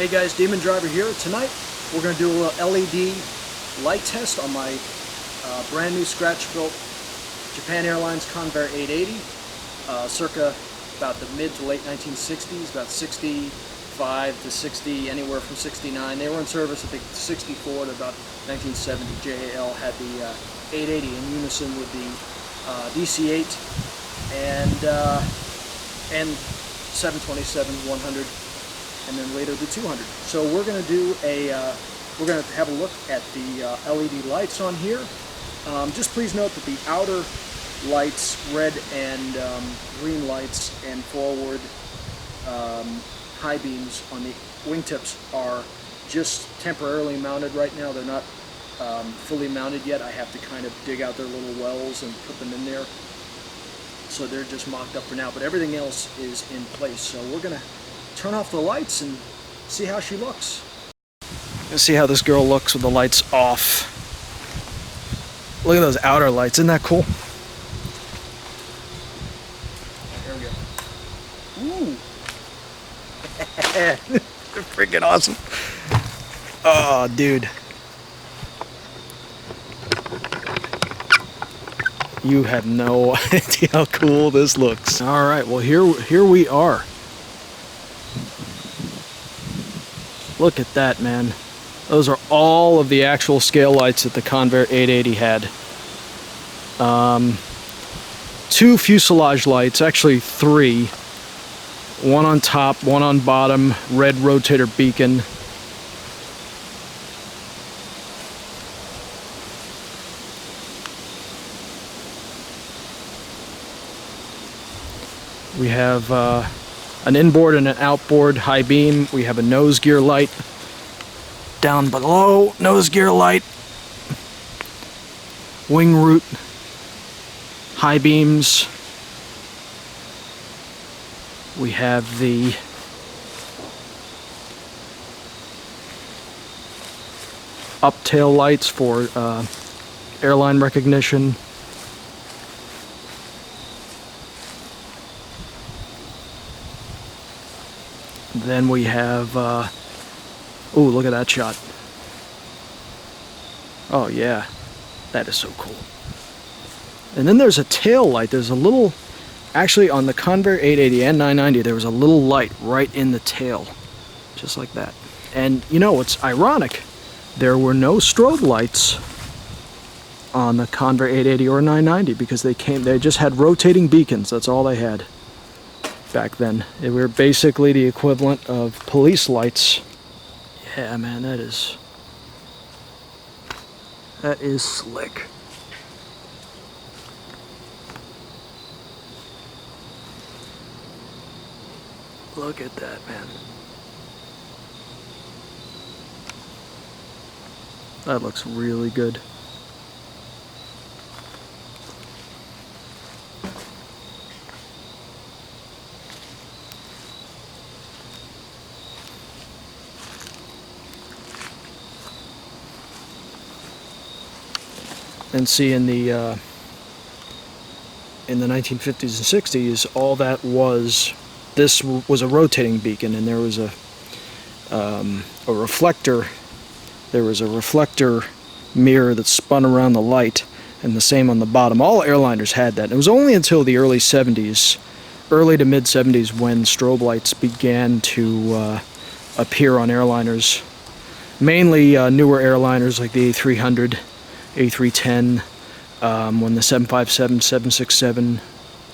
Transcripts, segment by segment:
Hey guys, DemonDriver here. Tonight we're going to do a little LED light test on my brand new scratch-built Japan Airlines Convair 880, circa about the mid to late 1960s, about 65 to 60, anywhere from 69. They were in service, I think, 64 to about 1970. JAL had the 880 in unison with the DC-8 and 727-100. And then later the 200. So we're going to do we're going to have a look at the LED lights on here. Just please note that the outer lights, red and green lights, and forward high beams on the wingtips are just temporarily mounted right now. They're not fully mounted yet. I have to kind of dig out their little wells and put them in there. So they're just mocked up for now, but everything else is in place. So we're going to turn off the lights and see how she looks. Let's see how this girl looks with the lights off. Look at those outer lights, isn't that cool? There we go. Ooh! They're freaking awesome. Oh, dude. You have no idea how cool this looks. All right, well here we are. Look at that, man. Those are all of the actual scale lights that the Convair 880 had. 2 fuselage lights, actually 3. One on top, one on bottom, red rotator beacon. We have an inboard and an outboard high beam. We have a nose gear light down below, nose gear light, wing root, high beams. We have the uptail lights for airline recognition. Then we have, oh, look at that shot. Oh yeah, that is so cool. And then there's a tail light. There's a little, actually on the Convair 880 and 990, there was a little light right in the tail, just like that. And you know what's ironic? There were no strobe lights on the Convair 880 or 990 because they just had rotating beacons. That's all they had back then. They were basically the equivalent of police lights. Yeah, man, that is slick. Look at that, man. That looks really good. And see, in the 1950s and 60s, all that was, this was a rotating beacon, and there was a reflector. There was a reflector mirror that spun around the light, and the same on the bottom. All airliners had that. It was only until the early 70s, early to mid 70s, when strobe lights began to appear on airliners. Mainly newer airliners like the A300. A310, when the 757, 767,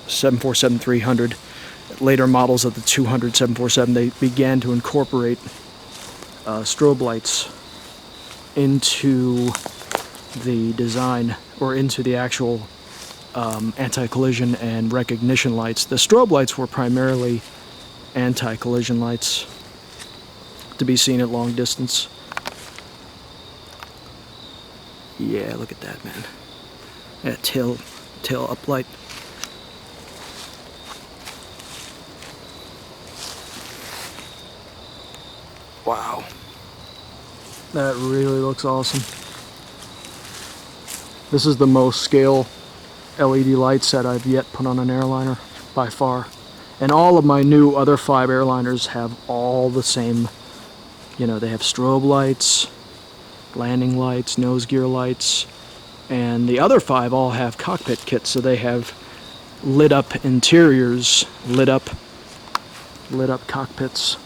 747-300, later models of the 200, 747, they began to incorporate strobe lights into the design, or into the actual anti-collision and recognition lights. The strobe lights were primarily anti-collision lights to be seen at long distance. Yeah, look at that, man. That tail up light. Wow. That really looks awesome. This is the most scale LED light set I've yet put on an airliner, by far. And all of my new other 5 airliners have all the same You know, they have strobe lights, landing lights, nose gear lights, and the other 5 all have cockpit kits, so they have lit up interiors, lit up cockpits.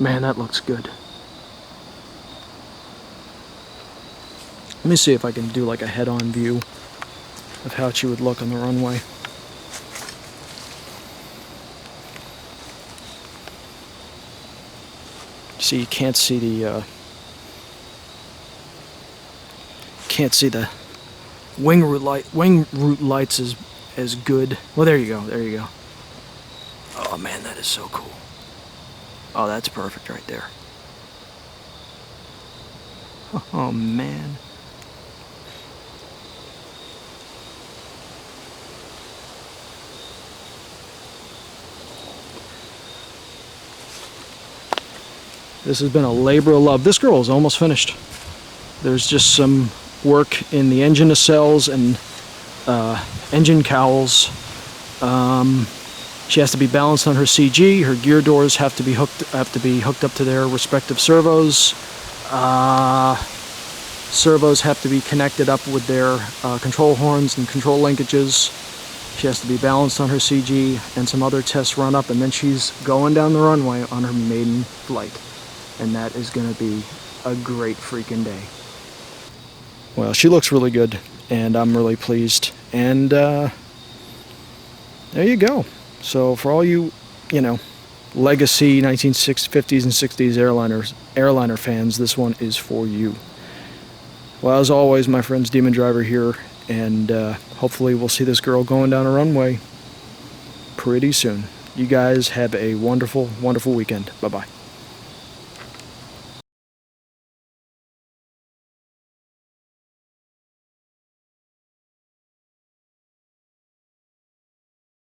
Man, that looks good. Let me see if I can do like a head-on view of how she would look on the runway. See, you can't see the wing root lights as good. Well, there you go. There you go. Oh man, that is so cool. Oh, that's perfect right there. Oh man. This has been a labor of love. This girl is almost finished. There's just some work in the engine nacelles and engine cowls. She has to be balanced on her CG. Her gear doors have to be hooked up to their respective servos. Servos have to be connected up with their control horns and control linkages. She has to be balanced on her CG, and some other tests run up, and then she's going down the runway on her maiden flight. And that is going to be a great freaking day. Well, she looks really good, and I'm really pleased. And there you go. So for all you legacy 1950s and 60s airliner fans, this one is for you. Well, as always, my friends, DemonDriver here, and hopefully we'll see this girl going down a runway pretty soon. You guys have a wonderful, wonderful weekend. Bye-bye.